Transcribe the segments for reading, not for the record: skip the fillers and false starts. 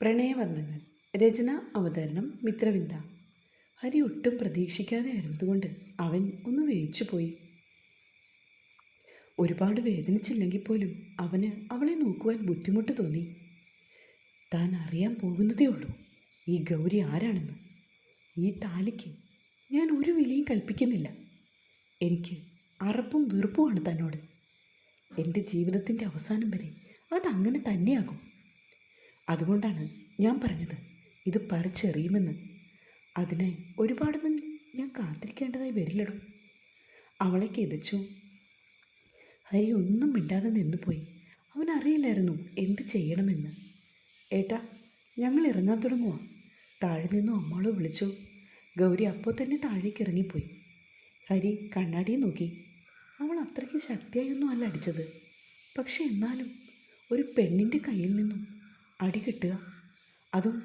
പ്രണയവർണ്ണങ്ങൾ. രചന, അവതരണം മിത്രവിന്ദ. ഹരി ഒട്ടും പ്രതീക്ഷിക്കാതെ ആയിരുന്നതുകൊണ്ട് അവൻ ഒന്ന് വേയിച്ചുപോയി. ഒരുപാട് വേദനിച്ചില്ലെങ്കിൽ പോലും അവന് അവളെ നോക്കുവാൻ ബുദ്ധിമുട്ട് തോന്നി. താൻ അറിയാൻ പോകുന്നതേ ഉള്ളൂ ഈ ഗൗരി ആരാണെന്ന്. ഈ താലിക്ക് ഞാൻ ഒരു വിലയും കൽപ്പിക്കുന്നില്ല. എനിക്ക് അറപ്പും വെറുപ്പുമാണ് തന്നോട്. എൻ്റെ ജീവിതത്തിൻ്റെ അവസാനം വരെ അതങ്ങനെ തന്നെയാകും. അതുകൊണ്ടാണ് ഞാൻ പറഞ്ഞത് ഇത് പറിച്ചെറിയുമെന്ന്. അതിനായി ഒരുപാടൊന്നും ഞാൻ കാത്തിരിക്കേണ്ടതായി വരില്ലടോ. അവളെ കിതച്ചു. ഹരി ഒന്നും മിണ്ടാതെ നിന്നുപോയി. അവനറിയില്ലായിരുന്നു എന്ത് ചെയ്യണമെന്ന്. ഏട്ടാ, ഞങ്ങൾ ഇറങ്ങാൻ തുടങ്ങുക. താഴെ നിന്നും അമ്മാളോ വിളിച്ചു. ഗൗരി അപ്പോൾ തന്നെ താഴേക്ക് ഇറങ്ങിപ്പോയി. ഹരി കണ്ണാടിയെ നോക്കി. അവൾ അത്രയ്ക്ക് ശക്തിയായൊന്നും അല്ല അടിച്ചത്. പക്ഷെ എന്നാലും ഒരു പെണ്ണിൻ്റെ കയ്യിൽ നിന്നും അടി കിട്ടുക, അതും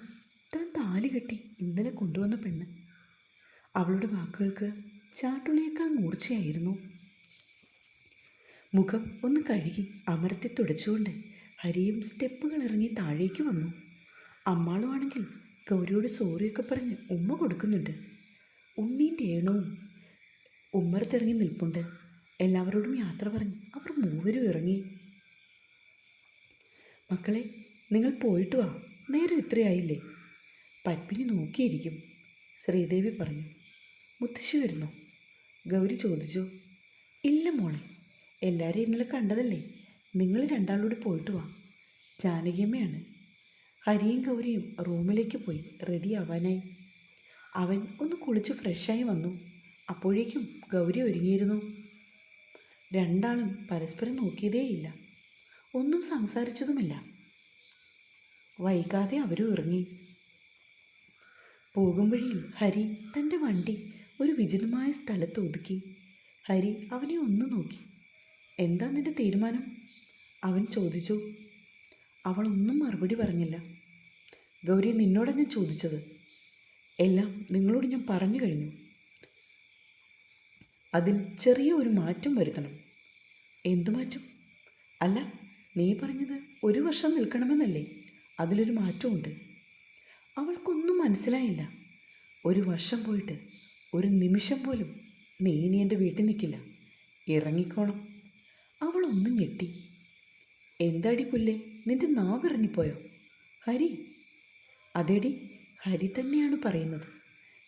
താൻ താലി കെട്ടി ഇന്നലെ കൊണ്ടുവന്ന പെണ്ണ്. അവളുടെ വാക്കുകൾക്ക് ചാട്ടുള്ളിയേക്കാൾ മൂർച്ചയായിരുന്നു. മുഖം ഒന്ന് കഴുകി അമർത്തി തുടച്ചുകൊണ്ട് ഹരിയും സ്റ്റെപ്പുകൾ ഇറങ്ങി താഴേക്ക് വന്നു. അമ്മാളുമാണെങ്കിൽ ഗൗരിയോട് സോറിയൊക്കെ പറഞ്ഞ് ഉമ്മ കൊടുക്കുന്നുണ്ട്. ഉണ്ണീൻ്റെ ഏണവും ഉമ്മറത്തിറങ്ങി നിൽപ്പുണ്ട്. എല്ലാവരോടും യാത്ര പറഞ്ഞ് അവർ മൂവരും ഇറങ്ങി. മക്കളെ, നിങ്ങൾ പോയിട്ട് വാ, നേരം ഇത്രയായില്ലേ. പത്മിനി നോക്കിയിരിക്കും, ശ്രീദേവി പറഞ്ഞു. മുത്തശ്ശി വരുന്നോ? ഗൗരി ചോദിച്ചു. ഇല്ല മോളെ, എല്ലാവരെയും ഇന്നലെ കണ്ടതല്ലേ. നിങ്ങൾ രണ്ടാളോട് പോയിട്ട് വാ. ജാനകിയമ്മയാണ്. ഹരിയും ഗൗരിയും റൂമിലേക്ക് പോയി റെഡി ആവാനായി. അവൻ ഒന്ന് കുളിച്ച് ഫ്രഷായി വന്നു. അപ്പോഴേക്കും ഗൗരി ഒരുങ്ങിയിരുന്നു. രണ്ടാളും പരസ്പരം നോക്കിയതേയില്ല, ഒന്നും സംസാരിച്ചതുമില്ല. വൈകാതെ അവരും ഇറങ്ങി. പോകും വഴിയിൽ ഹരി തൻ്റെ വണ്ടി ഒരു വിജനമായ സ്ഥലത്ത് ഒതുക്കി. ഹരി അവനെ ഒന്ന് നോക്കി. എന്താ നിന്റെ തീരുമാനം? അവൻ ചോദിച്ചു. അവളൊന്നും മറുപടി പറഞ്ഞില്ല. ഗൗരി, നിന്നോടാണ് ഞാൻ ചോദിച്ചത്. എല്ലാം നിങ്ങളോട് ഞാൻ പറഞ്ഞു കഴിഞ്ഞു. അതിൽ ചെറിയ ഒരു മാറ്റം വരുത്തണം. എന്തു മാറ്റം? അല്ല, നീ പറഞ്ഞത് 1 വർഷം നിൽക്കണമെന്നല്ലേ? അതിലൊരു മാറ്റമുണ്ട്. അവൾക്കൊന്നും മനസ്സിലായില്ല. 1 വർഷം പോയിട്ട് 1 നിമിഷം പോലും നീ ഇനി എൻ്റെ വീട്ടിൽ നിൽക്കില്ല, ഇറങ്ങിക്കോണം. അവളൊന്നും ഞെട്ടി. എന്താടി പുല്ലേ, നിന്റെ നാവ് ഇറങ്ങിപ്പോയോ? ഹരി. അതേടി, ഹരി തന്നെയാണ് പറയുന്നത്.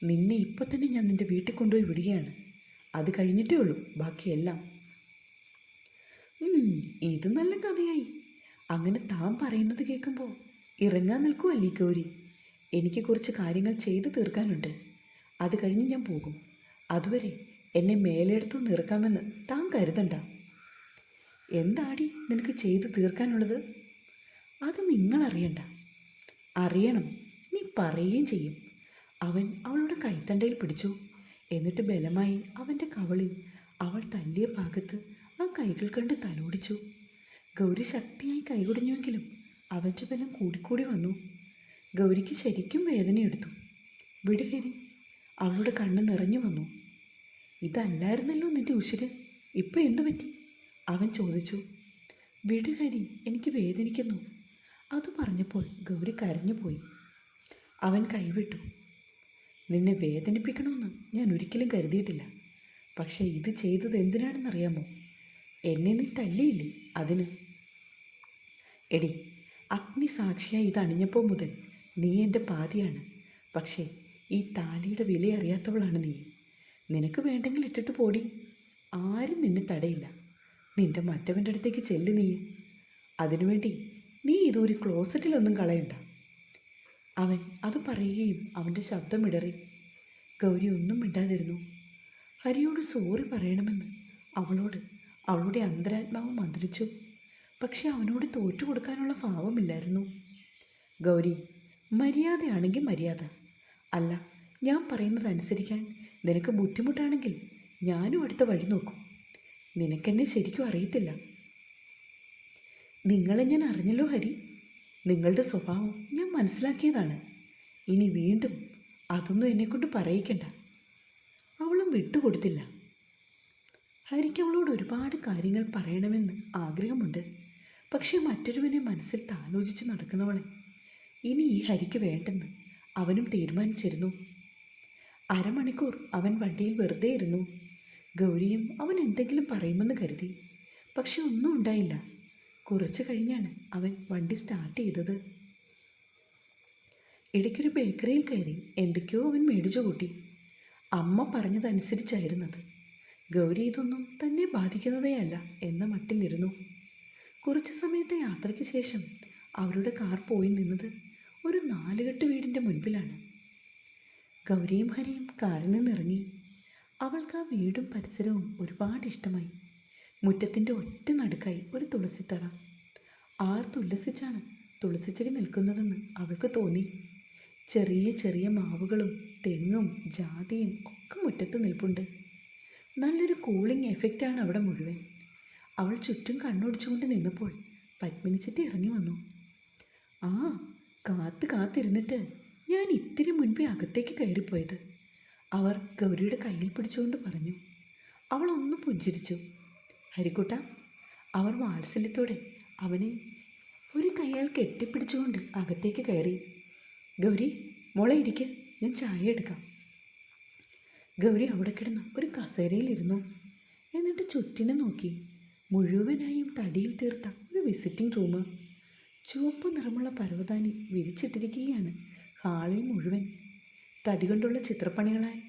നിന്നെ ഇപ്പം തന്നെ ഞാൻ നിൻ്റെ വീട്ടിൽ കൊണ്ടുപോയി വിടുകയാണ്. അത് കഴിഞ്ഞിട്ടേ ഉള്ളൂ ബാക്കിയെല്ലാം. ഇത് നല്ല കഥയായി. അങ്ങനെ താൻ പറയുന്നത് കേൾക്കുമ്പോൾ ഇറങ്ങാൻ നിൽക്കുമല്ലേ ഗൗരി. എനിക്ക് കുറച്ച് കാര്യങ്ങൾ ചെയ്തു തീർക്കാനുണ്ട്. അത് കഴിഞ്ഞ് ഞാൻ പോകും. അതുവരെ എന്നെ മേലെടുത്തു നിറക്കാമെന്ന് താൻ കരുതണ്ട. എന്താടി നിനക്ക് ചെയ്തു തീർക്കാനുള്ളത്? അത് നിങ്ങളറിയണ്ട. അറിയണം, നീ പറയുകയും ചെയ്യും. അവൻ അവളുടെ കൈത്തണ്ടയിൽ പിടിച്ചു. എന്നിട്ട് ബലമായി അവൻ്റെ കവളിൽ അവൾ തല്ലിയ ഭാഗത്ത് ആ കൈകൾ കണ്ട് തലോടിച്ചു. ഗൗരി ശക്തിയായി കൈകുടഞ്ഞുവെങ്കിലും അവൻ്റെ ബലം കൂടിക്കൂടി വന്നു. ഗൗരിക്ക് ശരിക്കും വേദനയെടുത്തു. വിടുഹരി. അവളുടെ കണ്ണ് നിറഞ്ഞു വന്നു. ഇതല്ലായിരുന്നല്ലോ നിന്റെ ഉശിര്, ഇപ്പം എന്തു പറ്റി? അവൻ ചോദിച്ചു. വിടുഹരി, എനിക്ക് വേദനിക്കുന്നു. അത് പറഞ്ഞപ്പോൾ ഗൗരി കരഞ്ഞുപോയി. അവൻ കൈവിട്ടു. നിന്നെ വേദനിപ്പിക്കണമെന്ന് ഞാൻ ഒരിക്കലും കരുതിയിട്ടില്ല. പക്ഷേ ഇത് ചെയ്തത് എന്തിനാണെന്നറിയാമോ? എന്നെ നീ തല്ലിയില്ലേ, അതിന്. എടി, അഗ്നി സാക്ഷിയായി ഇത് അണിഞ്ഞപ്പോൾ മുതൽ നീ എൻ്റെ പാതിയാണ്. പക്ഷേ ഈ താലിയുടെ വില അറിയാത്തവളാണ് നീ. നിനക്ക് വേണ്ടെങ്കിൽ ഇട്ടിട്ട് പോടി, ആരും നിന്നെ തടയില്ല. നിൻ്റെ മറ്റവൻ്റെ അടുത്തേക്ക് ചെല്ല് നീ. അതിനുവേണ്ടി നീ ഇതൊരു ക്ലോസറ്റിലൊന്നും കളയണ്ട. അവൻ അത് പറയുകയും അവൻ്റെ ശബ്ദം ഇടറി. ഗൗരി ഒന്നും മിണ്ടാതിരുന്നു. ഹരിയോട് സോറി പറയണമെന്ന് അവളോട് അവളുടെ അന്തരാത്മാവ് മന്ത്രിച്ചു. പക്ഷെ അവനോട് തോറ്റു കൊടുക്കാനുള്ള ഭാവമില്ലായിരുന്നു. ഗൗരി, മര്യാദയാണെങ്കിൽ മര്യാദ. അല്ല, ഞാൻ പറയുന്നത് അനുസരിക്കാൻ നിനക്ക് ബുദ്ധിമുട്ടാണെങ്കിൽ ഞാനും അടുത്ത വഴി നോക്കും. നിനക്കെന്നെ ശരിക്കും അറിയത്തില്ല. നിങ്ങളെ ഞാൻ അറിഞ്ഞല്ലോ ഹരി. നിങ്ങളുടെ സ്വഭാവം ഞാൻ മനസ്സിലാക്കിയതാണ്. ഇനി വീണ്ടും അതൊന്നും എന്നെക്കൊണ്ട് പറയിക്കണ്ട. അവളും വിട്ടുകൊടുത്തില്ല. ഹരിക്ക് അവളോട് ഒരുപാട് കാര്യങ്ങൾ പറയണമെന്ന് ആഗ്രഹമുണ്ട്. പക്ഷേ മറ്റൊരുവനെ മനസ്സിൽ താലോചിച്ച് നടക്കുന്നവളെ ഇനി ഈ ഹരിക്ക് വേണ്ടെന്ന് അവനും തീരുമാനിച്ചിരുന്നു. അരമണിക്കൂർ അവൻ വണ്ടിയിൽ വെറുതെ ഇരുന്നു. ഗൗരിയും അവൻ എന്തെങ്കിലും പറയുമെന്ന് കരുതി. പക്ഷെ ഒന്നും ഉണ്ടായില്ല. കുറച്ച് കഴിഞ്ഞാണ് അവൻ വണ്ടി സ്റ്റാർട്ട് ചെയ്തത്. ഇടയ്ക്കൊരു ബേക്കറിയിൽ കയറി എന്തൊക്കെയോ അവൻ മേടിച്ചു കൂട്ടി. അമ്മ പറഞ്ഞതനുസരിച്ചായിരുന്നത്. ഗൗരി ഇതൊന്നും തന്നെ ബാധിക്കുന്നതേ അല്ല എന്ന മട്ടിലിരുന്നു. കുറച്ച് സമയത്തെ യാത്രയ്ക്ക് ശേഷം അവരുടെ കാർ പോയി നിന്നത് ഒരു 4 കെട്ട് വീടിൻ്റെ മുൻപിലാണ്. ഗൗരിയും ഹരിയും കാറിൽ നിന്നിറങ്ങി. അവൾക്ക് ആ വീടും പരിസരവും ഒരുപാട് ഇഷ്ടമായി. മുറ്റത്തിൻ്റെ ഒറ്റ നടുക്കായി ഒരു തുളസിത്തറ. ആർത്തുല്ലസിച്ചാണ് തുളസിച്ചെടി നിൽക്കുന്നതെന്ന് അവൾക്ക് തോന്നി. ചെറിയ ചെറിയ മാവുകളും തെങ്ങും ജാതിയും ഒക്കെ മുറ്റത്ത് നിൽപ്പുണ്ട്. നല്ലൊരു കൂളിംഗ് എഫക്റ്റാണ് അവിടെ മുഴുവൻ. അവൾ ചുറ്റും കണ്ണോടിച്ചുകൊണ്ട് നിന്നപ്പോൾ പത്മിനി ചിറ്റി ഇറങ്ങി വന്നു. ആ, കാത്തിരുന്നിട്ട് ഞാൻ ഇത്തിരി മുൻപേ അകത്തേക്ക് കയറിപ്പോയത്, അവർ ഗൗരിയുടെ കയ്യിൽ പിടിച്ചുകൊണ്ട് പറഞ്ഞു. അവൾ ഒന്ന് പുഞ്ചിരിച്ചു. ഹരിക്കുട്ട, അവർ വാത്സല്യത്തോടെ അവനെ ഒരു കൈയാൽ കെട്ടിപ്പിടിച്ചുകൊണ്ട് അകത്തേക്ക് കയറി. ഗൗരി, മോളെ ഇരിക്ക്, ഞാൻ ചായ എടുക്കാം. ഗൗരി അവിടെ കിടന്ന് ഒരു കസേരയിലിരുന്നു. എന്നിട്ട് ചുറ്റിനെ നോക്കി. മുഴുവനായും തടിയിൽ തീർത്ത ഒരു വിസിറ്റിംഗ് റൂം. ചുവപ്പ് നിറമുള്ള പരവതാനി വിരിച്ചിട്ടിരിക്കുകയാണ് ഹാളിൽ മുഴുവൻ. തടി കൊണ്ടുള്ള ചിത്രപ്പണികളായി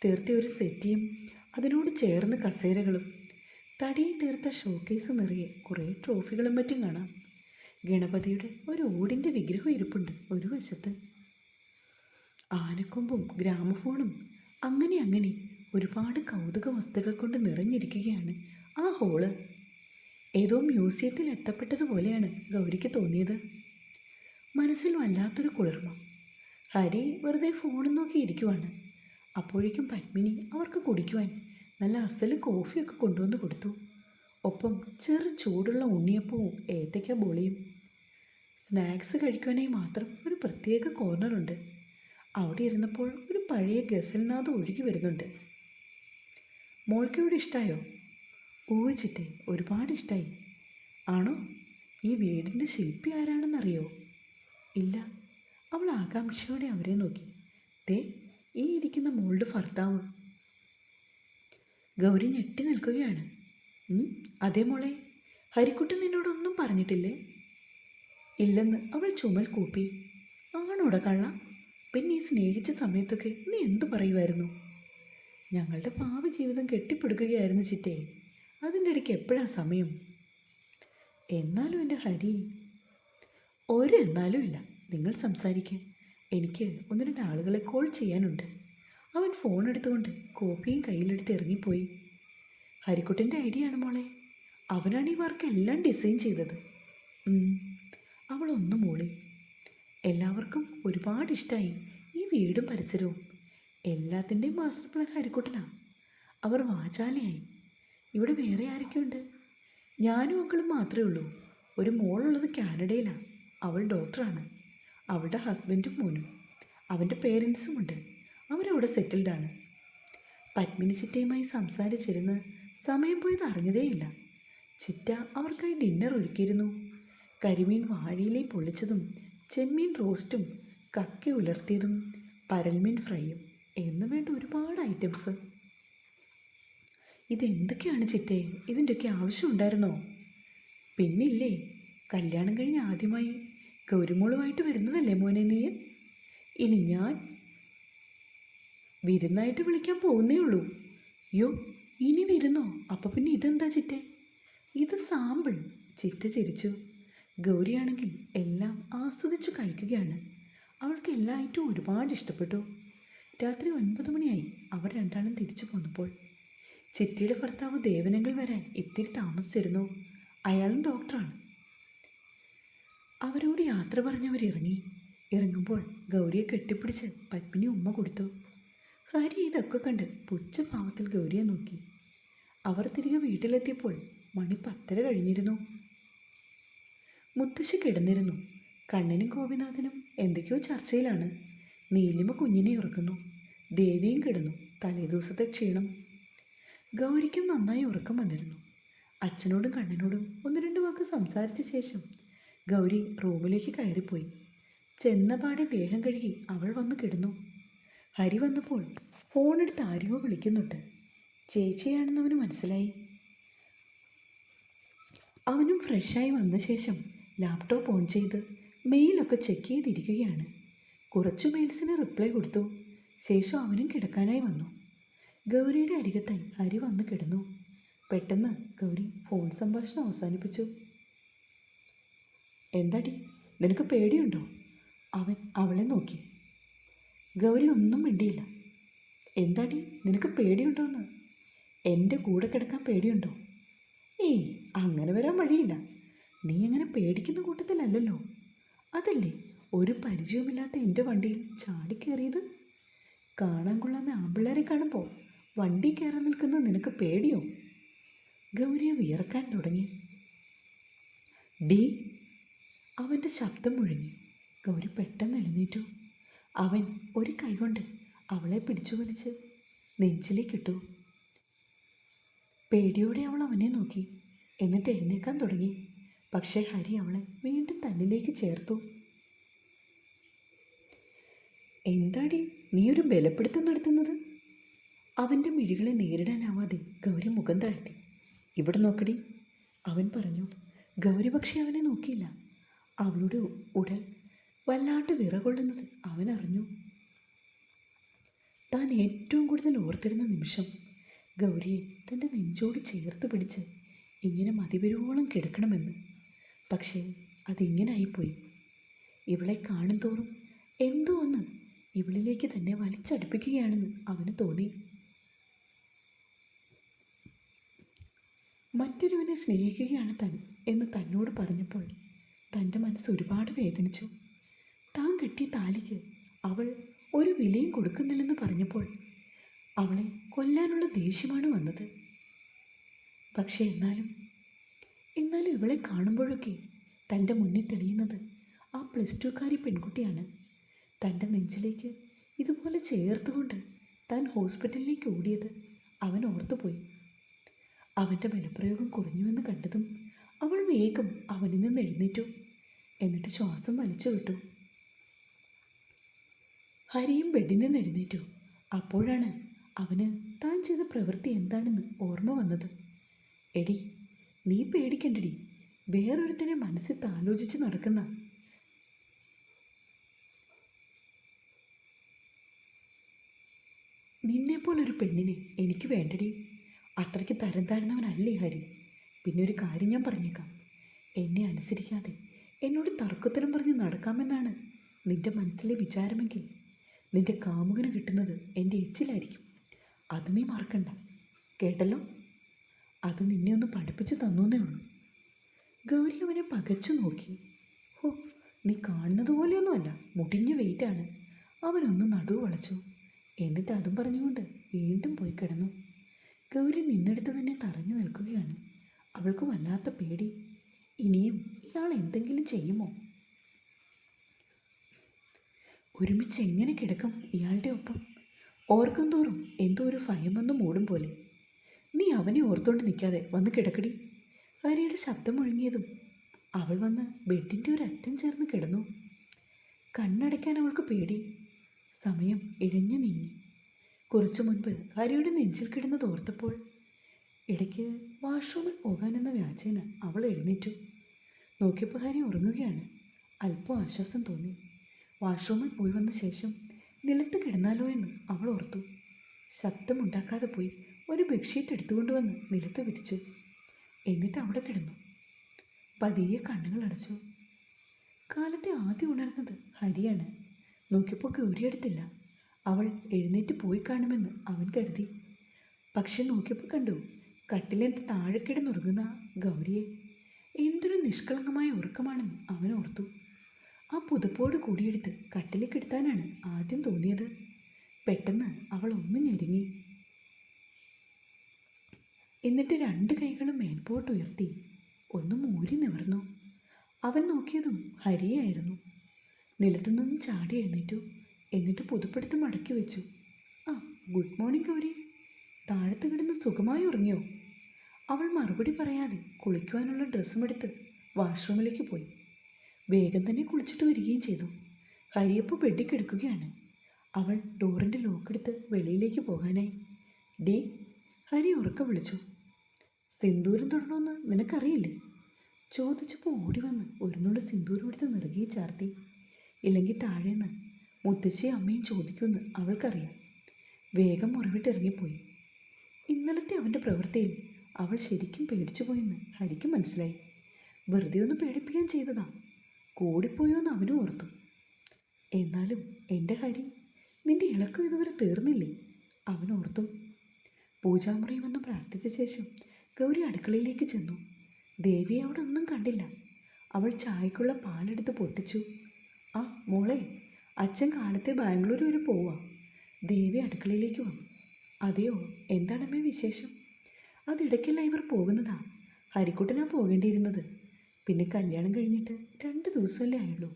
തീർത്ത ഒരു സെറ്റിയും അതിനോട് ചേർന്ന് കസേരകളും. തടിയിൽ തീർത്ത ഷോക്കേസ് നിറയെ കുറേ ട്രോഫികളും മറ്റും കാണാം. ഗണപതിയുടെ ഒരു ഓടിൻ്റെ വിഗ്രഹം ഇരിപ്പുണ്ട് ഒരു വശത്ത്. ആനക്കൊമ്പും ഗ്രാമഫോണും അങ്ങനെ ഒരുപാട് കൗതുക വസ്തുക്കൾ കൊണ്ട് നിറഞ്ഞിരിക്കുകയാണ് ആ ഹോള്. ഏതോ മ്യൂസിയത്തിൽ എത്തപ്പെട്ടതുപോലെയാണ് ഗൗരിക്ക് തോന്നിയത്. മനസ്സിൽ വല്ലാത്തൊരു കുളിർമ. ഹരി വെറുതെ ഫോണും നോക്കി ഇരിക്കുവാണ്. അപ്പോഴേക്കും പത്മിനി അവർക്ക് കുടിക്കുവാൻ നല്ല അസല് കോഫിയൊക്കെ കൊണ്ടുവന്ന് കൊടുത്തു. ഒപ്പം ചെറു ചൂടുള്ള ഉണ്ണിയപ്പവും ഏത്തയ്ക്ക ബോളിയും. സ്നാക്സ് കഴിക്കുവാനായി മാത്രം ഒരു പ്രത്യേക കോർണറുണ്ട്. അവിടെ ഇരുന്നപ്പോൾ ഒരു പഴയ ഗസൽനാഥ് ഒഴുകി വരുന്നുണ്ട്. മോൾക്കിവിടെ ഇഷ്ടമായോ? ഊഹിച്ചിട്ടേ, ഒരുപാട് ഇഷ്ടമായി. ആണോ? ഈ വീടിൻ്റെ ശില്പി ആരാണെന്നറിയോ? ഇല്ല. അവൾ ആകാംക്ഷയോടെ അവരെ നോക്കി. ദേ, ഈ ഇരിക്കുന്ന മോളുടെ ഭർത്താവ്. ഗൗരി ഞെട്ടി നിൽക്കുകയാണ്. അതേ മോളെ, ഹരിക്കുട്ടൻ നിന്നോടൊന്നും പറഞ്ഞിട്ടില്ലേ? ഇല്ലെന്ന് അവൾ ചുമൽ കൂപ്പി. ആണോടെ കള്ള? പിന്നെ ഈ സ്നേഹിച്ച സമയത്തൊക്കെ നീ എന്തു പറയുമായിരുന്നു? ഞങ്ങളുടെ ഭാവി ജീവിതം കെട്ടിപ്പിടുക്കുകയായിരുന്നു ചിറ്റേ. അതിൻ്റെ ഇടയ്ക്ക് എപ്പോഴാ സമയം? എന്നാലും എൻ്റെ ഹരി. എന്നാലും ഇല്ല, നിങ്ങൾ സംസാരിക്കുക. എനിക്ക് 1-2 ആളുകളെ കോൾ ചെയ്യാനുണ്ട്. അവൻ ഫോൺ എടുത്തുകൊണ്ട് കോപ്പിയും കയ്യിലെടുത്ത് ഇറങ്ങിപ്പോയി. ഹരിക്കുട്ടൻ്റെ ഐഡിയ ആണ് മോളെ. അവനാണ് ഈ വർക്കെല്ലാം ഡിസൈൻ ചെയ്തത്. അവളൊന്നു മൂളി. എല്ലാവർക്കും ഒരുപാട് ഇഷ്ടമായി ഈ വീടും പരിസരവും. എല്ലാത്തിൻ്റെയും മാസ്റ്റർ പ്ലാൻ ഹരിക്കുട്ടനാണ്. അവർ വാചാലയായി. ഇവിടെ വേറെ ആരൊക്കെയുണ്ട്? ഞാനും മക്കളും മാത്രമേ ഉള്ളൂ. ഒരു മോളുള്ളത് കാനഡയിലാണ്. അവൾ ഡോക്ടറാണ്. അവളുടെ ഹസ്ബൻഡും മോനും. അവൻ്റെ പേരൻസും ഉണ്ട്. അവരവിടെ സെറ്റിൽഡാണ്. പത്മിനി ചിറ്റയുമായി സംസാരിച്ചിരുന്ന് സമയം പോയത് അറിഞ്ഞതേയില്ല. ചിറ്റ അവർക്കായി ഡിന്നർ ഒരുക്കിയിരുന്നു. കരിമീൻ വാഴയിലെ പൊള്ളിച്ചതും ചെമ്മീൻ റോസ്റ്റും കക്ക ഉലർത്തിയതും പരൽമീൻ ഫ്രൈയും എന്ന് വേണ്ട ഒരുപാട് ഐറ്റംസ്. ഇതെന്തൊക്കെയാണ് ചിറ്റേ? ഇതിൻ്റെയൊക്കെ ആവശ്യമുണ്ടായിരുന്നോ? പിന്നില്ലേ, കല്യാണം കഴിഞ്ഞ് ആദ്യമായി ഗൗരിമോളുമായിട്ട് വരുന്നതല്ലേ മോനെ നീ? ഇനി ഞാൻ വിരുന്നായിട്ട് വിളിക്കാൻ പോകുന്നേ ഉള്ളൂ. യോ, ഇനി വരുന്നോ? അപ്പം പിന്നെ ഇതെന്താ ചിറ്റേ? ഇത് സാമ്പിൾ. ചിറ്റ ചിരിച്ചു. ഗൗരിയാണെങ്കിൽ എല്ലാം ആസ്വദിച്ച് കഴിക്കുകയാണ്. അവൾക്ക് എല്ലാ ഐറ്റവും ഒരുപാട് ഇഷ്ടപ്പെട്ടു. രാത്രി 9 മണിയായി അവർ രണ്ടാളും തിരിച്ചു പോന്നപ്പോൾ. ചിറ്റിയുടെ ഭർത്താവ് ദേവനങ്ങൾ വരാൻ ഇത്തിരി താമസിച്ചിരുന്നു. അയാളും ഡോക്ടറാണ്. അവരോട് യാത്ര ഇറങ്ങുമ്പോൾ ഗൗരിയെ കെട്ടിപ്പിടിച്ച് പത്മിനി ഉമ്മ കൊടുത്തു. ഹരി ഇതൊക്കെ കണ്ട് പുച്ഛഭാവത്തിൽ ഗൗരിയെ നോക്കി. അവർ തിരികെ വീട്ടിലെത്തിയപ്പോൾ മണി 10:30 കഴിഞ്ഞിരുന്നു. മുത്തശ്ശി കിടന്നിരുന്നു. കണ്ണനും ഗോപിനാഥനും എന്തൊക്കെയോ ചർച്ചയിലാണ്. നീലിമ കുഞ്ഞിനെ ഉറക്കുന്നു. ദേവിയും കിടന്നു. തലേദിവസത്തെ ക്ഷീണം. ഗൗരിക്കും നന്നായി ഉറക്കം വന്നിരുന്നു. അച്ഛനോടും കണ്ണനോടും 1-2 വാക്ക് സംസാരിച്ച ശേഷം ഗൗരി റൂമിലേക്ക് കയറിപ്പോയി. ചെന്നപാടെ ദേഹം കഴുകി അവൾ വന്നു കിടന്നു. ഹരി വന്നപ്പോൾ ഫോണെടുത്ത് ആരെയോ വിളിക്കുന്നുണ്ട്. ചേച്ചിയാണെന്ന് അവന് മനസ്സിലായി. അവനും ഫ്രഷായി വന്ന ശേഷം ലാപ്ടോപ്പ് ഓൺ ചെയ്ത് മെയിലൊക്കെ ചെക്ക് ചെയ്തിരിക്കുകയാണ്. കുറച്ച് മെയിൽസിന് റിപ്ലൈ കൊടുത്തു. ശേഷം അവനും കിടക്കാനായി വന്നു. ഗൗരിയുടെ അരികത്തായി ഹരി വന്ന് കിടന്നു. പെട്ടെന്ന് ഗൗരി ഫോൺ സംഭാഷണം അവസാനിപ്പിച്ചു. എന്താടി, നിനക്ക് പേടിയുണ്ടോ? അവൻ അവളെ നോക്കി. ഗൗരി ഒന്നും മിണ്ടിയില്ല. എന്താടി, നിനക്ക് പേടിയുണ്ടോന്ന്? എൻ്റെ കൂടെ കിടക്കാൻ പേടിയുണ്ടോ? ഏയ്, അങ്ങനെ വരാൻ വഴിയില്ല. നീ അങ്ങനെ പേടിക്കുന്ന കൂട്ടത്തിലല്ലല്ലോ. അതല്ലേ ഒരു പരിചയവുമില്ലാത്ത എൻ്റെ വണ്ടിയിൽ ചാടിക്കയറിയത്? കാണാൻ കൊള്ളാവുന്ന ആമ്പിള്ളേരെ കാണുമ്പോൾ വണ്ടി കയറാൻ നിൽക്കുന്ന നിനക്ക് പേടിയോ? ഗൗരിയെ വിയർക്കാൻ തുടങ്ങി. ഡി, അവൻ്റെ ശബ്ദം മുഴങ്ങി. ഗൗരി പെട്ടെന്ന് എഴുന്നേറ്റു. അവൻ ഒരു കൈകൊണ്ട് അവളെ പിടിച്ചു വലിച്ച് നെഞ്ചിലേക്കിട്ടു. പേടിയോടെ അവൾ അവനെ നോക്കി. എന്നിട്ട് എഴുന്നേക്കാൻ തുടങ്ങി. പക്ഷേ ഹരി അവളെ വീണ്ടും തന്നിലേക്ക് ചേർത്തു. എന്താടി നീ ഒരു ബലപ്പെടുത്തം നടത്തുന്നത്? അവൻ്റെ മിഴികളെ നേരിടാനാവാതെ ഗൗരി മുഖം താഴ്ത്തി. ഇവിടെ നോക്കടി, അവൻ പറഞ്ഞു. ഗൗരി പക്ഷേ അവനെ നോക്കിയില്ല. അവളുടെ ഉടൽ വല്ലാണ്ട് വിറകൊള്ളുന്നത് അവൻ അറിഞ്ഞു. താൻ ഏറ്റവും കൂടുതൽ ഓർത്തിരുന്ന നിമിഷം ഗൗരിയെ തൻ്റെ നെഞ്ചോട് ചേർത്ത് പിടിച്ച് ഇങ്ങനെ മതിവരുവോളം കിടക്കണമെന്ന്. പക്ഷേ അതിങ്ങനായിപ്പോയി. ഇവളെ കാണും തോറും എന്തോ ഒന്ന് ഇവളിലേക്ക് തന്നെ വലിച്ചടുപ്പിക്കുകയാണെന്ന് അവന് തോന്നി. മറ്റൊരുവനെ സ്നേഹിക്കുകയാണ് താൻ എന്ന് തന്നോട് പറഞ്ഞപ്പോൾ തൻ്റെ മനസ്സ് ഒരുപാട് വേദനിച്ചു. താൻ കെട്ടിയ താലിക്ക് അവൾ ഒരു വിലയും കൊടുക്കുന്നില്ലെന്ന് പറഞ്ഞപ്പോൾ അവളെ കൊല്ലാനുള്ള ദേഷ്യമാണ് വന്നത്. പക്ഷേ എന്നാലും ഇവളെ കാണുമ്പോഴൊക്കെ തൻ്റെ മുന്നിൽ തെളിയുന്നത് ആ +2കാരി പെൺകുട്ടിയാണ്. തൻ്റെ നെഞ്ചിലേക്ക് ഇതുപോലെ ചേർത്തുകൊണ്ട് താൻ ഹോസ്പിറ്റലിലേക്ക് ഓടിയത് അവൻ ഓർത്തുപോയി. അവൻ്റെ ബലപ്രയോഗം കുറഞ്ഞുവെന്ന് കണ്ടതും അവൾ വേഗം അവനിൽ നിന്ന് എഴുന്നേറ്റു. എന്നിട്ട് ശ്വാസം വലിച്ചു വിട്ടു. ഹരിയും ബെഡിൽ നിന്ന് എഴുന്നേറ്റു. അപ്പോഴാണ് അവന് താൻ ചെയ്ത പ്രവൃത്തി എന്താണെന്ന് ഓർമ്മ വന്നത്. എടി, നീ പേടിക്കണ്ടടി. വേറൊരുത്തനെ മനസ്സിൽ ആലോചിച്ച് നടക്കുന്ന നിന്നെപ്പോലൊരു പെണ്ണിനെ എനിക്ക് വേണ്ടടി. അത്രയ്ക്ക് തരം താഴ്ന്നവനല്ലേ ഹരി. പിന്നെ ഒരു കാര്യം ഞാൻ പറഞ്ഞേക്കാം. എന്നെ അനുസരിക്കാതെ എന്നോട് തർക്കത്തരം പറഞ്ഞ് നടക്കാമെന്നാണ് നിൻ്റെ മനസ്സിലെ വിചാരമെങ്കിൽ നിൻ്റെ കാമുകന് കിട്ടുന്നത് എൻ്റെ എച്ചിലായിരിക്കും. അത് നീ മറക്കണ്ട, കേട്ടല്ലോ? അത് നിന്നെ ഒന്ന് പഠിപ്പിച്ച് തന്നേ ഉള്ളൂ. ഗൗരി അവനെ പകച്ചു നോക്കി. ഹോ, നീ കാണുന്നത് പോലെയൊന്നുമല്ല, മുടിഞ്ഞ വെയിറ്റാണ്. അവനൊന്ന് നടുവ് വളച്ചു. എന്നിട്ട് അതും പറഞ്ഞുകൊണ്ട് വീണ്ടും പോയി കിടന്നു. ഗൗരി നിന്നെടുത്ത് തന്നെ തറഞ്ഞു നിൽക്കുകയാണ്. അവൾക്ക് വല്ലാത്ത പേടി. ഇനിയും ഇയാൾ എന്തെങ്കിലും ചെയ്യുമോ? ഒരുമിച്ച് എങ്ങനെ കിടക്കും ഇയാളുടെ ഒപ്പം? ഓർക്കും തോറും എന്തോ ഒരു ഭയം വന്ന് മൂടും പോലെ. നീ അവനെ ഓർത്തുകൊണ്ട് നിൽക്കാതെ വന്ന് കിടക്കടി. ഹരിയുടെ ശബ്ദം മുഴങ്ങിയതും അവൾ വന്ന് ബെഡിൻ്റെ ഒരറ്റം ചേർന്ന് കിടന്നു. കണ്ണടയ്ക്കാൻ അവൾക്ക് പേടി. സമയം ഇഴഞ്ഞു നീങ്ങി. കുറച്ചു മുൻപ് ഹരിയുടെ നെഞ്ചിൽ കിടന്നത് ഓർത്തപ്പോൾ ഇടയ്ക്ക് വാഷ്റൂമിൽ പോകാനെന്ന വ്യാജേന അവൾ എഴുന്നേറ്റു. നോക്കിയപ്പോൾ ഹരി ഉറങ്ങുകയാണ്. അല്പം ആശ്വാസം തോന്നി. വാഷ്റൂമിൽ പോയി വന്ന ശേഷം നിലത്ത് കിടന്നാലോ എന്ന് അവൾ ഓർത്തു. ശബ്ദമുണ്ടാക്കാതെ പോയി ഒരു ബെഡ്ഷീറ്റ് എടുത്തുകൊണ്ടുവന്ന് നിലത്ത് വിരിച്ചു. എന്നിട്ട് അവിടെ കിടന്നു. പതിയെ കണ്ണുകൾ അടച്ചു. കാലത്തെ ആദ്യം ഉണർന്നത് ഹരിയാണ്. നോക്കിയപ്പോൾ ഗൗരി അടുത്തില്ല. അവൾ എഴുന്നേറ്റ് പോയി കാണുമെന്ന് അവൻ കരുതി. പക്ഷെ നോക്കിയപ്പോൾ കണ്ടു കട്ടിലിൻ്റെ താഴെ കിടന്നുറങ്ങുന്ന ഗൗരിയെ. എന്തൊരു നിഷ്കളങ്കമായ ഉറക്കമാണെന്ന് അവൻ ഓർത്തു. ആ പുതപ്പോട് കൂടിയെടുത്ത് കട്ടിലേക്ക് എടുത്താനാണ് ആദ്യം തോന്നിയത്. പെട്ടെന്ന് അവൾ ഒന്ന് ഞെരുങ്ങി. എന്നിട്ട് 2 കൈകളും മേൽപോട്ട് ഉയർത്തി ഒന്ന് മൂരി നിവർന്നു. അവൻ നോക്കിയതും ഹരിയായിരുന്നു. നിലത്തുനിന്ന് ചാടി എഴുന്നേറ്റു. എന്നിട്ട് പുതുപ്പെടുത്ത് മടക്കി വെച്ചു. ആ, ഗുഡ് മോർണിംഗ് ഗൗരി. താഴത്ത് കിടന്ന് സുഖമായി ഉറങ്ങിയോ? അവൾ മറുപടി പറയാതെ കുളിക്കുവാനുള്ള ഡ്രസ്സും എടുത്ത് വാഷ്റൂമിലേക്ക് പോയി. വേഗം തന്നെ കുളിച്ചിട്ട് വരികയും ചെയ്തു. ഹരിയപ്പോൾ ബെഡിൽ കിടക്കുകയാണ്. അവൾ ഡോറിൻ്റെ ലോക്കെടുത്ത് വെളിയിലേക്ക് പോകാനായി. ഡേ, ഹരി ഉറക്കം വിളിച്ചു. സിന്ദൂരം തൊടണമെന്ന് നിനക്കറിയില്ലേ? ചോദിച്ചപ്പോൾ ഓടി വന്ന് ഒരു നുള്ളു സിന്ദൂരം എടുത്ത് നിറുകയെ ചാർത്തി. ഇല്ലെങ്കിൽ താഴേന്ന് മുത്തശ്ശിയും അമ്മയും ചോദിക്കുമെന്ന് അവൾക്കറിയാം. വേഗം മുറിവിട്ടിറങ്ങിപ്പോയി. ഇന്നലത്തെ അവൻ്റെ പ്രവൃത്തിയിൽ അവൾ ശരിക്കും പേടിച്ചു പോയെന്ന് ഹരിക്ക് മനസ്സിലായി. വെറുതെ ഒന്ന് പേടിപ്പിക്കാൻ ചെയ്തതാ. കൂടിപ്പോയോ എന്ന് അവനും ഓർത്തു. എന്നാലും എൻ്റെ ഹരി, നിന്റെ ഇളക്കം ഇതുവരെ തീർന്നില്ലേ? അവൻ ഓർത്തു. പൂജാമുറിയിൽ വന്ന് പ്രാർത്ഥിച്ച ശേഷം ഗൗരി അടുക്കളയിലേക്ക് ചെന്നു. ദേവിയെ അവിടെ ഒന്നും കണ്ടില്ല. അവൾ ചായക്കുള്ള പാലെടുത്ത് പൊട്ടിച്ചു. ആ മോളെ, അച്ഛൻ കാലത്തെ ബാംഗ്ലൂർ വരെ പോവാ. ദേവി അടുക്കളയിലേക്ക് വന്നു. അതെയോ, എന്താണമ്മേ വിശേഷം? അതിടയ്ക്കല്ല ഇവർ പോകുന്നതാ. ഹരിക്കുട്ടനാ പോകേണ്ടിയിരുന്നത്. പിന്നെ കല്യാണം കഴിഞ്ഞിട്ട് 2 ദിവസമല്ലേ ആയുള്ളൂ.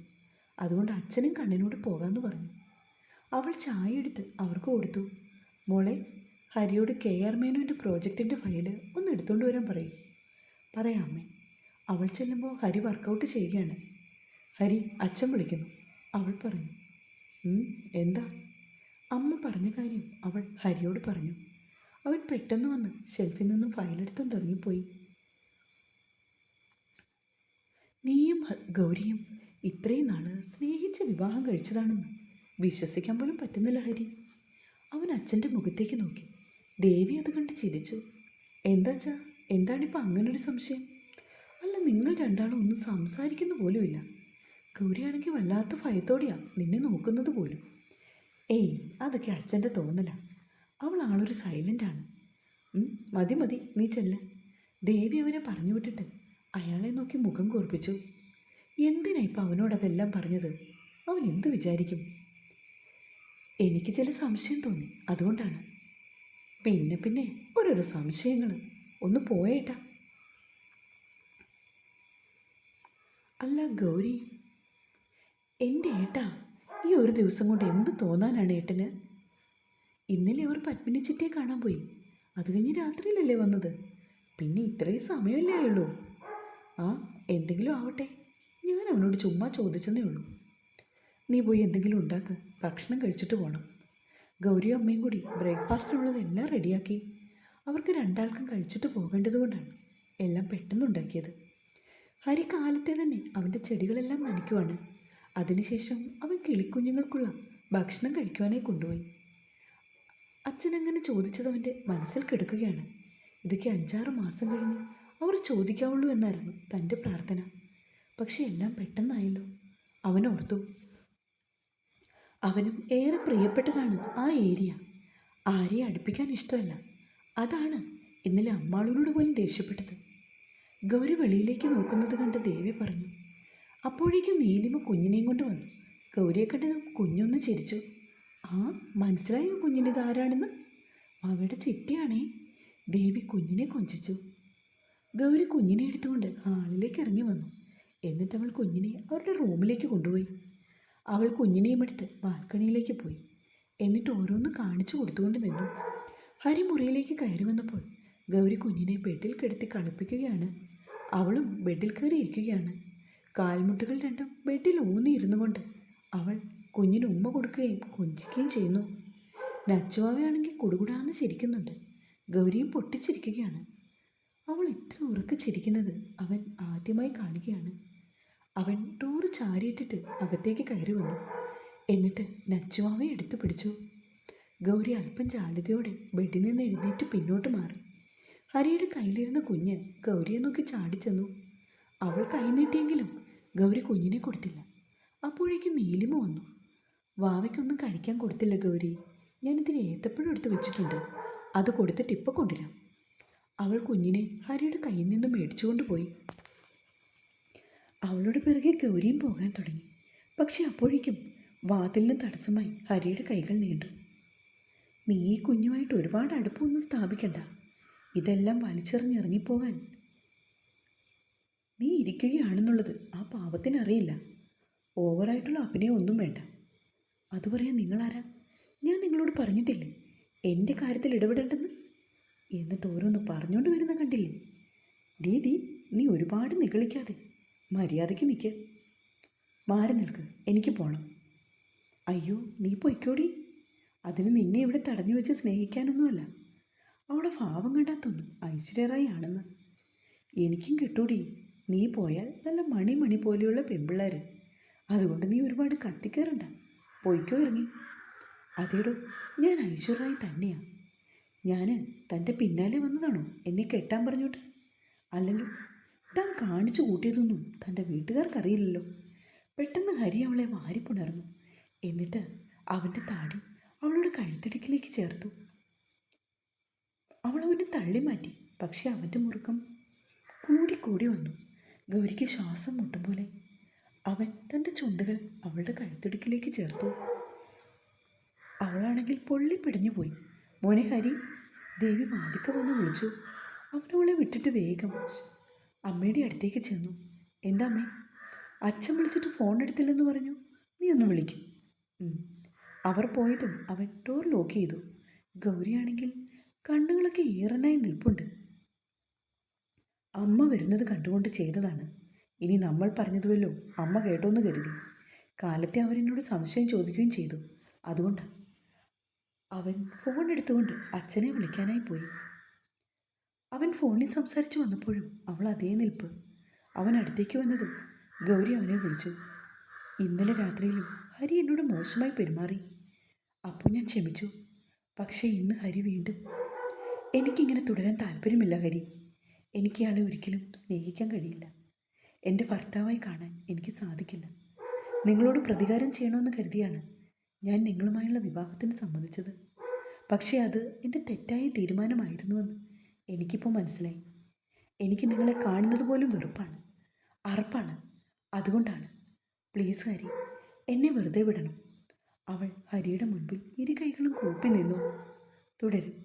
അതുകൊണ്ട് അച്ഛനും കണ്ണനോട് പോകാമെന്ന് പറഞ്ഞു. അവൾ ചായ എടുത്ത് അവർക്ക് കൊടുത്തു. മോളെ, ഹരിയോട് KR മേനോൻ്റെ പ്രോജക്റ്റിൻ്റെ ഫയല് ഒന്ന് എടുത്തുകൊണ്ട് വരാൻ പറയും. പറയാം അമ്മേ. അവൾ ചെല്ലുമ്പോൾ ഹരി വർക്കൗട്ട് ചെയ്യുകയാണ്. ഹരി, അച്ഛൻ വിളിക്കുന്നു, അവൾ പറഞ്ഞു. എന്താ? അമ്മ പറഞ്ഞ കാര്യം അവൾ ഹരിയോട് പറഞ്ഞു. അവൻ പെട്ടെന്ന് വന്ന് ഷെൽഫിൽ നിന്നും ഫയലെടുത്തുകൊണ്ട് ഇറങ്ങിപ്പോയി. നീയും ഗൗരിയും ഇത്രയും നാള് സ്നേഹിച്ച് വിവാഹം കഴിച്ചതാണെന്ന് വിശ്വസിക്കാൻ പോലും പറ്റുന്നില്ല ഹരി. അവൻ അച്ഛൻ്റെ മുഖത്തേക്ക് നോക്കി. ദേവി അത് കണ്ട് ചിരിച്ചു. എന്താച്ചാ, എന്താണിപ്പോൾ അങ്ങനൊരു സംശയം? അല്ല, നിങ്ങൾ രണ്ടാളും ഒന്നും സംസാരിക്കുന്ന പോലുമില്ല. ഗൗരിയാണെങ്കിൽ വല്ലാത്ത ഭയത്തോടെയാണ് നിന്നെ നോക്കുന്നത് പോലും. ഏയ്, അതൊക്കെ അച്ഛൻ്റെ തോന്നല. അവൾ ആളൊരു സൈലൻ്റാണ്. മതി മതി, നീ ചെല്ല. ദേവി അവനെ പറഞ്ഞു വിട്ടിട്ട് അയാളെ നോക്കി മുഖം കൂർപ്പിച്ചു. എന്തിനാ ഇപ്പം അവനോടതെല്ലാം പറഞ്ഞത്? അവൻ എന്ത് വിചാരിക്കും? എനിക്ക് ചില സംശയം തോന്നി, അതുകൊണ്ടാണ്. പിന്നെ പിന്നെ ഓരോരോ സംശയങ്ങൾ. ഒന്ന് പോയേട്ടാ. അല്ല ഗൗരി, എൻ്റെ ഏട്ടാ, ഈ ഒരു ദിവസം കൊണ്ട് എന്ത് തോന്നാനാണ് ഏട്ടന്? ഇന്നലെ അവർ പത്മിനി ചിറ്റയെ കാണാൻ പോയി. അത് കഴിഞ്ഞ് രാത്രിയിലല്ലേ വന്നത്. പിന്നെ ഇത്രയും സമയമല്ലേ ആയുള്ളൂ. ആ, എന്തെങ്കിലും ആവട്ടെ, ഞാൻ അവനോട് ചുമ്മാ ചോദിച്ചെന്നേ ഉള്ളൂ. നീ പോയി എന്തെങ്കിലും ഉണ്ടാക്ക്, ഭക്ഷണം കഴിച്ചിട്ട് പോകണം. ഗൗരിയും അമ്മയും കൂടി ബ്രേക്ക്ഫാസ്റ്റിനുള്ളതെല്ലാം റെഡിയാക്കി. അവർക്ക് രണ്ടാൾക്കും കഴിച്ചിട്ട് പോകേണ്ടതുകൊണ്ടാണ് എല്ലാം പെട്ടെന്നുണ്ടാക്കിയത്. ഹരി കാലത്തെ തന്നെ അവൻ്റെ ചെടികളെല്ലാം നനയ്ക്കുവാണ്. അതിനുശേഷം അവൻ കിളിക്കുഞ്ഞുങ്ങൾക്കുള്ള ഭക്ഷണം കഴിക്കുവാനായി കൊണ്ടുപോയി. അച്ഛനങ്ങനെ ചോദിച്ചത് അവൻ്റെ മനസ്സിൽ കിടക്കുകയാണ്. ഇതൊക്കെ 5-6 മാസം കഴിഞ്ഞ് അവർ ചോദിക്കാവുള്ളൂ എന്നായിരുന്നു തൻ്റെ പ്രാർത്ഥന. പക്ഷെ എല്ലാം പെട്ടെന്നായല്ലോ. അവനോർത്തു. അവനും ഏറെ പ്രിയപ്പെട്ടതാണ് ആ ഏരിയ. ആരെയും അടുപ്പിക്കാൻ ഇഷ്ടമല്ല. അതാണ് ഇന്നലെ അമ്മാളൂരോട് പോലും ദേഷ്യപ്പെട്ടത്. ഗൗരി വെളിയിലേക്ക് നോക്കുന്നത് കണ്ട് ദേവി പറഞ്ഞു. അപ്പോഴേക്കും നീലിമ കുഞ്ഞിനെയും കൊണ്ട് വന്നു. ഗൗരിയെ കണ്ടതും കുഞ്ഞൊന്ന് ചിരിച്ചു. ആ, മനസ്സിലായോ കുഞ്ഞിനിത് ആരാണെന്ന്? അവയുടെ ചിറ്റയാണേ. ദേവി കുഞ്ഞിനെ കൊഞ്ചിച്ചു. ഗൗരി കുഞ്ഞിനെ എടുത്തുകൊണ്ട് ഹാളിലേക്ക് ഇറങ്ങി വന്നു. എന്നിട്ട് അവൾ കുഞ്ഞിനെ അവരുടെ റൂമിലേക്ക് കൊണ്ടുപോയി. അവൾ കുഞ്ഞിനെയും എടുത്ത് ബാൽക്കണിയിലേക്ക് പോയി. എന്നിട്ട് ഓരോന്ന് കാണിച്ചു കൊടുത്തുകൊണ്ട് നിന്നു. ഹരി മുറിയിലേക്ക് കയറി വന്നപ്പോൾ ഗൗരി കുഞ്ഞിനെ ബെഡിൽ കിടത്തി കളിപ്പിക്കുകയാണ്. അവളും ബെഡിൽ കയറി ഇരിക്കുകയാണ്. കാൽമുട്ടുകൾ രണ്ടും ബെഡിൽ ഊന്നിയിരുന്നു കൊണ്ട് അവൾ കുഞ്ഞിന് ഉമ്മ കൊടുക്കുകയും കൊഞ്ചിക്കുകയും ചെയ്യുന്നു. നച്ചുവാവയാണെങ്കിൽ കുടുകുടാന്ന് ചിരിക്കുന്നുണ്ട്. ഗൗരിയും പൊട്ടിച്ചിരിക്കുകയാണ്. അവൾ ഇത്ര ഉറക്കെ ചിരിക്കുന്നത് അവൻ ആദ്യമായി കാണുകയാണ്. അവൻ ഡോറ് ചാരിയിട്ടിട്ട് അകത്തേക്ക് കയറി വന്നു. എന്നിട്ട് നച്ചുവാവയെ എടുത്തു പിടിച്ചു. ഗൗരി അല്പം ജാള്യതയോടെ ബെഡിൽ നിന്ന് എഴുന്നേറ്റ് പിന്നോട്ട് മാറി. ഹരിയുടെ കയ്യിലിരുന്ന കുഞ്ഞ് ഗൗരിയെ നോക്കി ചാടിച്ചെന്നു. അവൾ കൈ നീട്ടിയെങ്കിലും ഗൗരി കുഞ്ഞിനെ കൊടുത്തില്ല. അപ്പോഴേക്കും നീലിമ വന്നു. വാവയ്ക്കൊന്നും കഴിക്കാൻ കൊടുത്തില്ല ഗൗരി. ഞാനിതിൽ ഏത്തപ്പഴം എടുത്ത് വെച്ചിട്ടുണ്ട്, അത് കൊടുത്തിട്ട് ഇപ്പം കൊണ്ടുവരാം. അവൾ കുഞ്ഞിനെ ഹരിയുടെ കയ്യിൽ നിന്ന് മേടിച്ചുകൊണ്ട് പോയി. അവളുടെ പിറകെ ഗൗരിയും പോകാൻ തുടങ്ങി. പക്ഷെ അപ്പോഴേക്കും വാതിലിന് തടസ്സമായി ഹരിയുടെ കൈകൾ നീണ്ടു. നീ ഈ കുഞ്ഞുമായിട്ട് ഒരുപാട് അടുപ്പമൊന്നും സ്ഥാപിക്കണ്ട. ഇതെല്ലാം വലിച്ചെറിഞ്ഞിറങ്ങിപ്പോകാൻ നീ ഇരിക്കുകയാണെന്നുള്ളത് ആ പാവത്തിനറിയില്ല. ഓവറായിട്ടുള്ള അഭിനയം ഒന്നും വേണ്ട. അത് പറയാൻ നിങ്ങളാരാ? ഞാൻ നിങ്ങളോട് പറഞ്ഞിട്ടില്ലേ എൻ്റെ കാര്യത്തിൽ ഇടപെടേണ്ടെന്ന്? എന്നിട്ട് ഓരോന്ന് പറഞ്ഞുകൊണ്ട് വരുന്ന കണ്ടില്ലേ? ഡി നീ ഒരുപാട് നിഗളിക്കാതെ മര്യാദയ്ക്ക് നിൽക്ക്. മാറി നിൽക്ക്, എനിക്ക് പോകണം. അയ്യോ, നീ പൊയ്ക്കോടി. അതിന് നിന്നെ ഇവിടെ തടഞ്ഞു വെച്ച് സ്നേഹിക്കാനൊന്നുമല്ല. അവളുടെ ഭാവം കണ്ടാത്തൊന്നും ഐശ്വര്യ റായി ആണെന്ന്. എനിക്കും കിട്ടൂടി. നീ പോയാൽ നല്ല മണി പോലെയുള്ള പെൺപിള്ളേർ. അതുകൊണ്ട് നീ ഒരുപാട് കത്തിക്കയറണ്ട. പോയിക്കോ ഇറങ്ങി. അതേടോ, ഞാൻ ഐശ്വര്യ റായി തന്നെയാണ്. ഞാൻ തൻ്റെ പിന്നാലെ വന്നതാണോ എന്നെ കെട്ടാൻ പറഞ്ഞോട്ട്? അല്ലല്ലോ. താൻ കാണിച്ചു കൂട്ടിയതൊന്നും തൻ്റെ വീട്ടുകാർക്കറിയില്ലല്ലോ. പെട്ടെന്ന് ഹരി അവളെ വാരിപ്പുണർന്നു. എന്നിട്ട് അവൻ്റെ താടി അവളുടെ കഴുത്തിടുക്കിലേക്ക് ചേർത്തു. അവൾ അവനെ തള്ളി മാറ്റി. പക്ഷെ അവൻ്റെ മുറുക്കം കൂടി വന്നു. ഗൗരിക്ക് ശ്വാസം മുട്ടും പോലെ. അവൻ തൻ്റെ ചുണ്ടുകൾ അവളുടെ കഴുത്തിടുക്കിലേക്ക് ചേർത്തു. അവളാണെങ്കിൽ പൊള്ളിപ്പിടിഞ്ഞു പോയി. മോനെ ഹരി, ദേവി വാതിക്ക വന്ന് വിളിച്ചു. അവനവളെ വിട്ടിട്ട് വേഗം അമ്മയുടെ അടുത്തേക്ക് ചെന്നു. എന്താ അമ്മേ? അച്ഛൻ വിളിച്ചിട്ട് ഫോൺ എടുത്തില്ലെന്ന് പറഞ്ഞു. നീ ഒന്ന് വിളിക്കും. അവർ പോയതും അവൻ ഡോർ ലോക്ക് ചെയ്തു. ഗൗരിയാണെങ്കിൽ കണ്ണുകളൊക്കെ ഈറനായി നിൽപ്പുണ്ട്. അമ്മ വരുന്നത് കണ്ടുകൊണ്ട് ചെയ്തതാണ്. ഇനി നമ്മൾ പറഞ്ഞതുവല്ലോ അമ്മ കേട്ടോന്ന് കരുതി. കാലത്തെ അവരെന്നോട് സംശയം ചോദിക്കുകയും ചെയ്തു. അതുകൊണ്ടാണ്. അവൻ ഫോൺ എടുത്തുകൊണ്ട് അച്ഛനെ വിളിക്കാനായി പോയി. അവൻ ഫോണിൽ സംസാരിച്ചു വന്നപ്പോഴും അവൾ അതേ നിൽപ്പ്. അവൻ അടുത്തേക്ക് വന്നതും ഗൗരി അവനെ വിളിച്ചു. ഇന്നലെ രാത്രിയിലും ഹരി എന്നോട് മോശമായി പെരുമാറി. അപ്പോൾ ഞാൻ ക്ഷമിച്ചു. പക്ഷേ ഇന്ന് ഹരി വീണ്ടും. എനിക്കിങ്ങനെ തുടരാൻ താല്പര്യമില്ല ഹരി. എനിക്ക് ഇയാളെ ഒരിക്കലും സ്നേഹിക്കാൻ കഴിയില്ല. എൻ്റെ ഭർത്താവായി കാണാൻ എനിക്ക് സാധിക്കില്ല. നിങ്ങളോട് പ്രതികാരം ചെയ്യണമെന്ന് കരുതിയാണ് ഞാൻ നിങ്ങളുമായുള്ള വിവാഹത്തിന് സമ്മതിച്ചത്. പക്ഷേ അത് എൻ്റെ തെറ്റായ തീരുമാനമായിരുന്നുവെന്ന് എനിക്കിപ്പോൾ മനസ്സിലായി. എനിക്ക് നിങ്ങളെ കാണുന്നത് പോലും വെറുപ്പാണ്, അറപ്പാണ്. അതുകൊണ്ടാണ്. പ്ലീസ് ഹരി, എന്നെ വെറുതെ വിടണം. അവൾ ഹരിയുടെ മുൻപിൽ ഇരു കൈകളും കൂപ്പി നിന്നു. തുടരും.